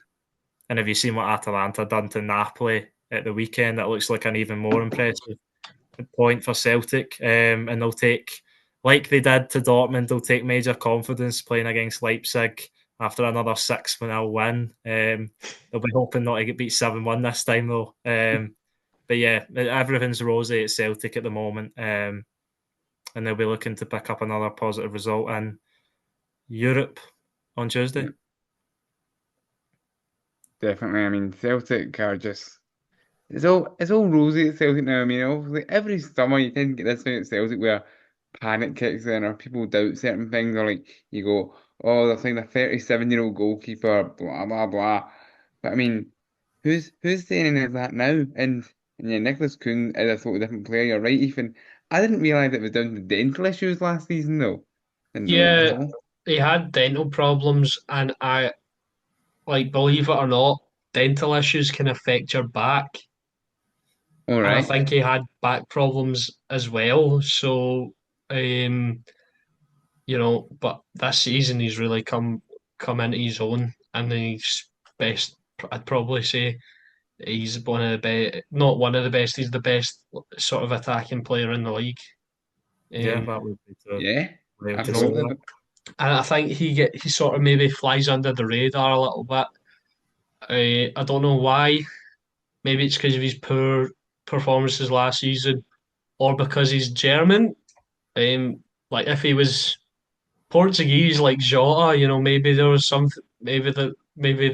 have you seen what Atalanta done to Napoli at the weekend? That looks like an even more impressive point for Celtic. And they'll take, like they did to Dortmund, they'll take major confidence playing against Leipzig after another 6-0 win. They'll be hoping not to get beat 7-1 this time, though. But yeah, everything's rosy at Celtic at the moment. And they'll be looking to pick up another positive result in Europe on Tuesday. Yeah. Definitely. I mean, Celtic are just it's all rosy at Celtic now. I mean, obviously every summer you tend to get this thing at Celtic where panic kicks in or people doubt certain things or like you go, oh, they're saying a 37-year-old goalkeeper, blah blah blah. But I mean, who's saying any of that now? And yeah, Nicholas Kuhn is a totally different player. You're right, Ethan. I didn't realise it was down to dental issues last season though. Didn't know that at Yeah, all. he had dental problems, and I believe it or not, dental issues can affect your back. All And I right. think he had back problems as well. So, um, but this season he's really come into his own, and he's best. I'd probably say he's one of the best, not one of the best. He's the best sort of attacking player in the league. Yeah, Um, that would be Yeah, to say and that. absolutely. I think he sort of maybe flies under the radar a little bit. I don't know why. Maybe it's because of his poor performances last season, or because he's German. Like if he was Portuguese like Jota, maybe there was something. Maybe the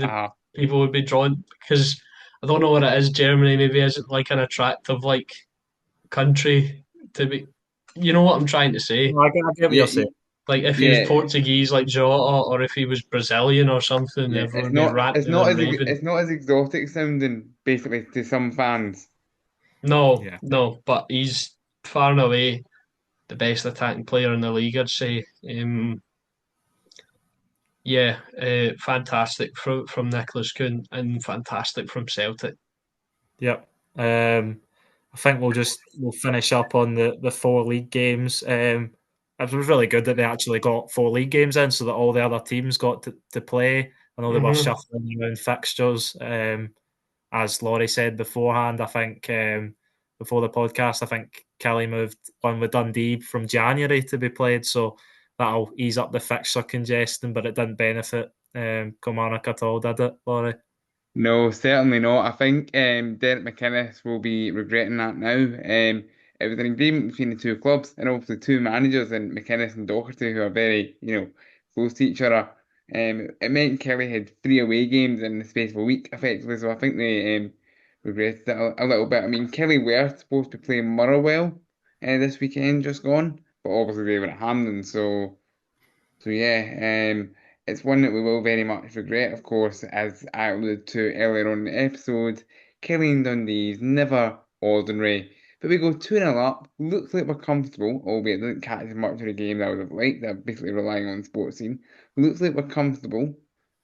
Ah, people would be drawn because I don't know what it is. Germany maybe isn't like an attractive like country to be. You know what I'm trying to say? I get what yeah, you're saying. Like if he was yeah. Portuguese like Jota, or if he was Brazilian or something, Yeah, everyone would be ranting and raving. it's not as exotic sounding basically to some fans. No, Yeah. no, but he's far and away the best attacking player in the league, I'd say. Fantastic from Nicholas Kuhn and fantastic from Celtic. Yep. I think we'll finish up on the 4 league games. It was really good that they actually got 4 league games in, so that all the other teams got to play. I know they were shuffling around fixtures. As Laurie said beforehand, I think before the podcast, I think Kelly moved on with Dundee from January to be played, so that'll ease up the fixture congestion, but it didn't benefit Kilmarnock at all, did it, Laurie? No, certainly not. I think Derek McInnes will be regretting that now. It was an agreement between the two clubs and also the two managers, and McInnes and Doherty, who are very, close to each other. It meant Kelly had 3 away games in the space of a week, effectively. So I think they regretted it a little bit. I mean, Kelly were supposed to play Motherwell this weekend, just gone, but obviously they were at Hampden, so yeah, it's one that we will very much regret, of course, as I alluded to earlier on in the episode. Killing Dundee is never ordinary, but we go 2-0 up. Looks like we're comfortable, albeit didn't catch as much of the game that I would have liked. They're basically relying on the sports scene. Looks like we're comfortable,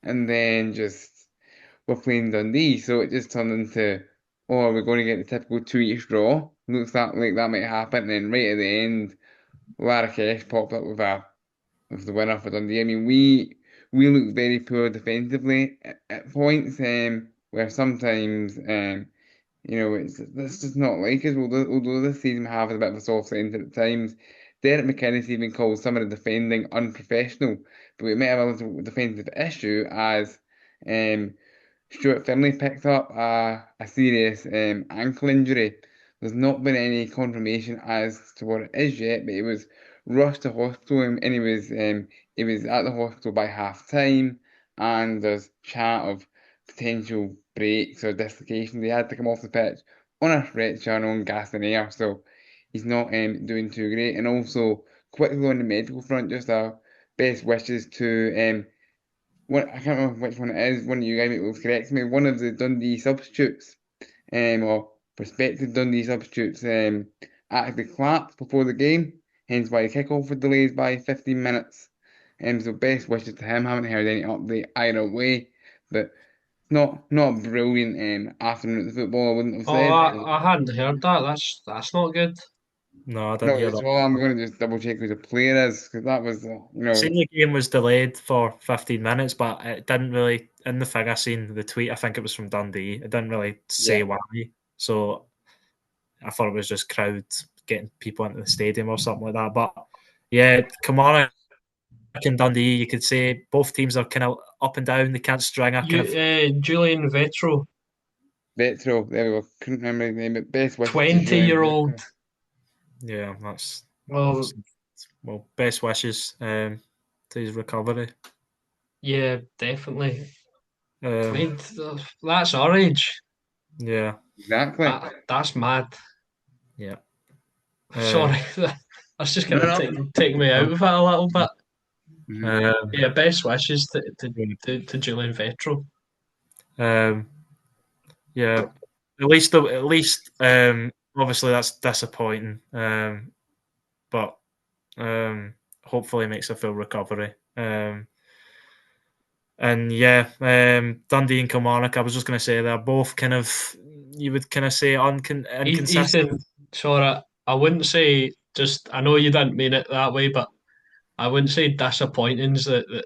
and then just we're playing Dundee, so it just turned into, oh, we're going to get the typical 2-each draw. Looks like that might happen, and then right at the end, Larrakesh popped up with the winner for Dundee. I mean, we look very poor defensively at points, where sometimes, that's just not like us. Although this season we have a bit of a soft centre at times. Derek McInnes even calls some of the defending unprofessional, but we might have a little defensive issue as um, Stuart Finlay picked up a serious ankle injury. There's not been any confirmation as to what it is yet, but he was rushed to hospital and he was at the hospital by half time, and there's chat of potential breaks or dislocations. He had to come off the pitch on a stretcher and on gas and air, so he's not doing too great. And also, quickly on the medical front, just our best wishes to I can't remember which one it is. One of you guys will correct me. One of the Dundee substitutes, or prospective Dundee substitutes, actually clapped before the game, hence why the kickoff was delayed by 15 minutes. So best wishes to him. Haven't heard any update either way, but not a brilliant afternoon at the football. I wouldn't have Oh, said. I hadn't heard that. That's not good. No, I didn't No, hear it's that. all. I'm going to just double check who the player is because that was, I seen the game was delayed for 15 minutes, but it didn't really, in the thing I seen, the tweet, I think it was from Dundee, it didn't really say yeah. why. So I thought it was just crowd getting people into the stadium or something like that. But yeah, Kilmarnock and Dundee, you could say both teams are kind of up and down. They can't string a kind of. Julian Vetro, Vetro, there we go. Couldn't remember his name, but best wishes to 20 Julian year old. Vetro. Yeah, that's Well, well. Best wishes to his recovery. yeah, definitely. Um, That's our age. yeah, Exactly. That's mad. yeah. Sorry, that's just No, kind of no. taking me out of it a little bit. Mhm. Um, Yeah, best wishes to Julian Vetro. um, yeah. At least, obviously that's disappointing. But hopefully makes a full recovery. And yeah, Dundee and Kilmarnock, I was just going to say they're both kind of, you would kind of say Ethan, inconsistent. sorry, I wouldn't say just. I know you didn't mean it that way, but I wouldn't say disappointing's the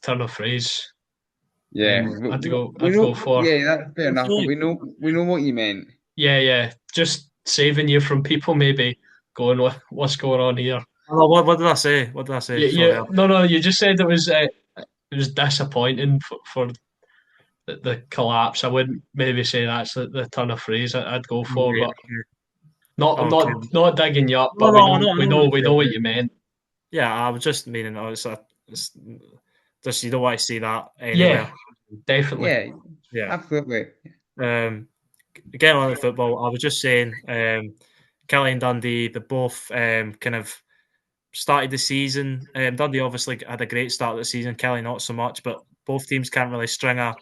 turn of phrase. Yeah, we I'd know. go for Yeah, that's fair enough. But we know what you meant. yeah. Just saving you from people maybe going, what's going on here? Oh, what did I say? What did I say? Sorry. No. You just said it was disappointing for the collapse. I wouldn't maybe say that's the turn of phrase I'd go for, Right, but not okay. not digging you up. No, But no, no, we know what you meant. yeah, I was just meaning it's just you don't want to see that Yeah, anywhere. definitely. Yeah, Yeah. absolutely. Um, Again on the football, I was just saying, Kelly and Dundee, they both kind of started the season. Dundee obviously had a great start of the season. Kelly not so much, but both teams can't really string a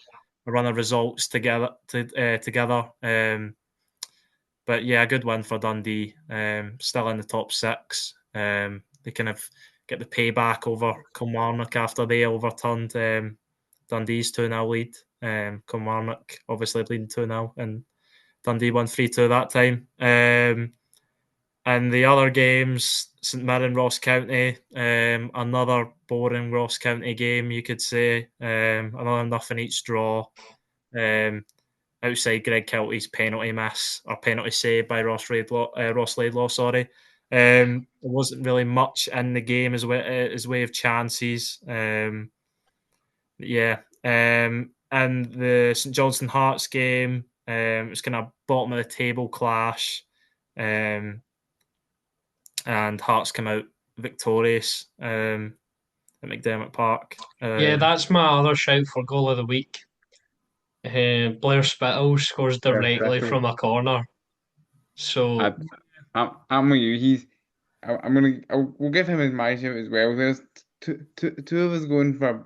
run of results together. But yeah, a good win for Dundee. Still in the top six. They kind of get the payback over Kilmarnock after they overturned Dundee's 2-0 lead. Kilmarnock obviously leading 2-0, and Dundee won 3-2 that time. And the other games, St Mirren, Ross County, another boring Ross County game, you could say. Another nothing each draw. Um, Outside Greg Kelty's penalty miss or penalty save by Ross Laidlaw. Sorry, there wasn't really much in the game as way of chances. Yeah, and the St Johnstone Hearts game, it was kind of bottom of the table clash, and Hearts come out victorious at McDermott Park. Yeah, that's my other shout for goal of the week. Blair Spittle scores Yeah, directly Bristol. from a corner. So I'm with you. We'll give him his my shout as well. There's two of us going for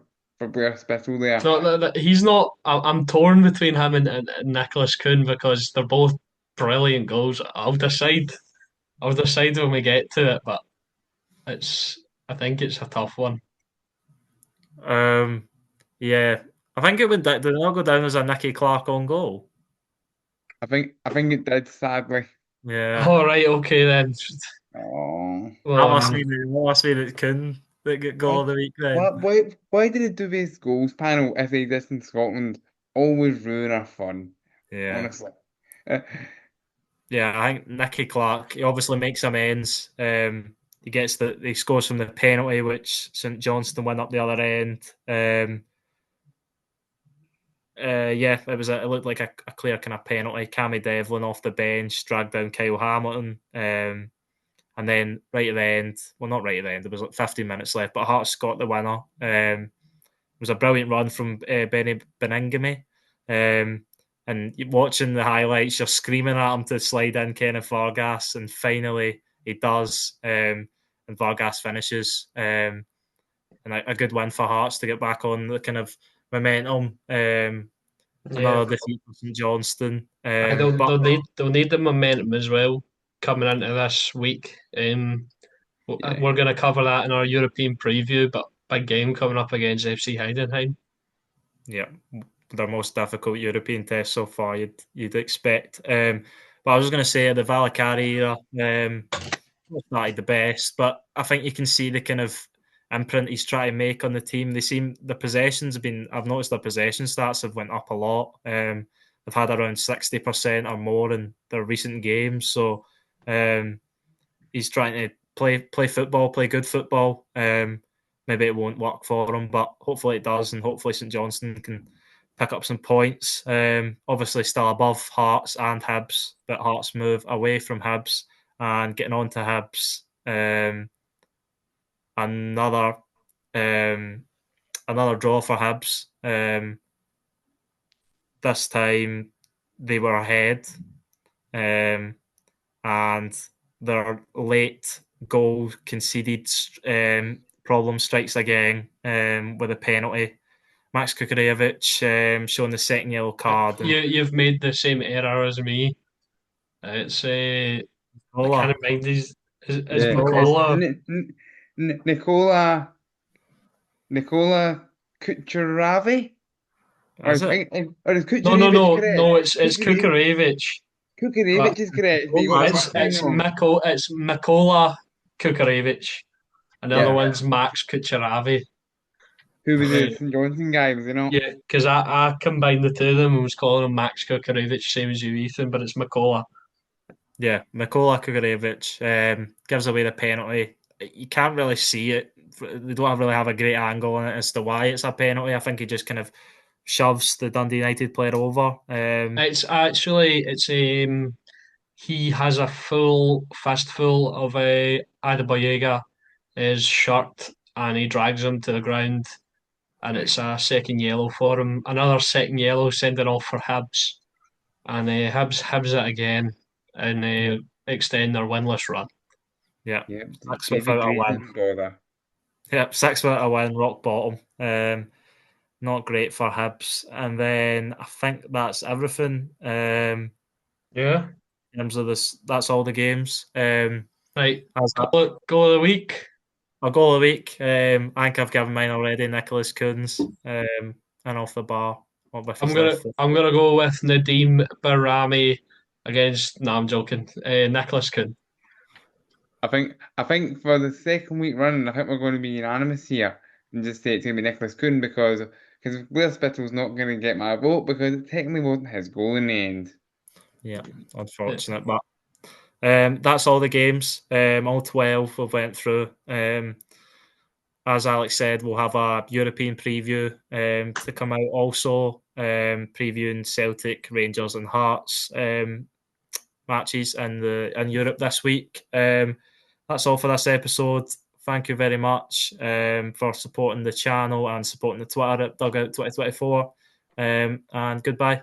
Blair Spittle there. no, he's not. I'm torn between him and Nicholas Kuhn because they're both brilliant goals. I'll decide when we get to it, but it's. I think it's a tough one. Yeah, I think it would. Did it not go down as a Nicky Clark on goal? I think it did, sadly. Yeah, All right, okay then. Oh. that Well, must mean it couldn't that get goal Why, of the week then. why did the Dubious Goals panel, if they exist in Scotland, always ruin our fun? Yeah, Honestly. yeah. I think Nicky Clark. He obviously makes amends. He scores from the penalty, which St Johnstone went up the other end. Yeah, it looked like a clear kind of penalty. Cammy Devlin off the bench dragged down Kyle Hamilton. And then right at the end, well, not right at the end, there was like 15 minutes left, but Hearts got the winner. It was a brilliant run from Benny Beningame. And watching the highlights, you're screaming at him to slide in Kenneth Vargas, and finally he does. And Vargas finishes. And a good win for Hearts to get back on the kind of momentum. yeah, Another defeat for St Johnstone. But they'll need the momentum as well coming into this week. Yeah. We're going to cover that in our European preview, but big game coming up against FC Heidenheim. yeah, their most difficult European test so far. You'd expect. But I was going to say the Vallecari era, not the best, but I think you can see the kind of imprint he's trying to make on the team. The possessions have been. I've noticed their possession stats have went up a lot. They've had around 60% or more in their recent games. So he's trying to play football, play good football. Maybe it won't work for him, but hopefully it does, and hopefully St Johnstone can pick up some points. Obviously, still above Hearts and Hibs, but Hearts move away from Hibs and getting on to Hibs. Another another draw for Hibs. This time they were ahead, and their late goal conceded problem strikes again with a penalty. Max Kukurevich showing the second yellow card, and You've made the same error as me. It's I Nicola. can't remember these. Is Yeah. Nicola. It's McCullough? Nicola Kucheravi? Is it? Or is Kucherevich No. correct? It's Kukurevich, but Kucherevich is correct, but you got Nicola, the isn't first name wrong. It's Mikola Kukurevich, and the other Yeah. one's Max Kucheravi. Who was the Uh, St. Johnson guy, was he not? yeah, because I combined the two of them and was calling him Max Kukurevich, same as you, Ethan, but it's Mikola. Yeah, Nikola Kukurevich gives away the penalty. You can't really see it. They don't really have a great angle on it as to why it's a penalty. I think he just kind of shoves the Dundee United player over. It's he has a full fistful of Adebayoga his shirt and he drags him to the ground and Right. it's a second yellow for him. Another second yellow sending off for Hibs and Hibs it again and Yeah, extend their winless run. yeah. Yeah, Six David without a Gray win. didn't bother. Yep, 6 without a win, rock bottom. Not great for Hibs. And then I think that's everything. Yeah. terms of this. That's all the games. Right, As goal of the week. I'll go of the week. I think I've given mine already. Nicholas Coons, and off the bar. What with his left foot. I'm gonna go with Nadim Barami against. No, I'm joking. Nicholas Kuhn. I think for the second week running, I think we're going to be unanimous here and just say it's going to be Nicholas Kuhn because Blair Spittle's not going to get my vote because it technically wasn't his goal in the end. Yeah, unfortunate, but that's all the games. All 12 we've went through. As Alex said, we'll have a European preview to come out also, previewing Celtic, Rangers, and Hearts matches in Europe this week. That's all for this episode. Thank you very much for supporting the channel and supporting the Twitter at Dugout 2024. And goodbye.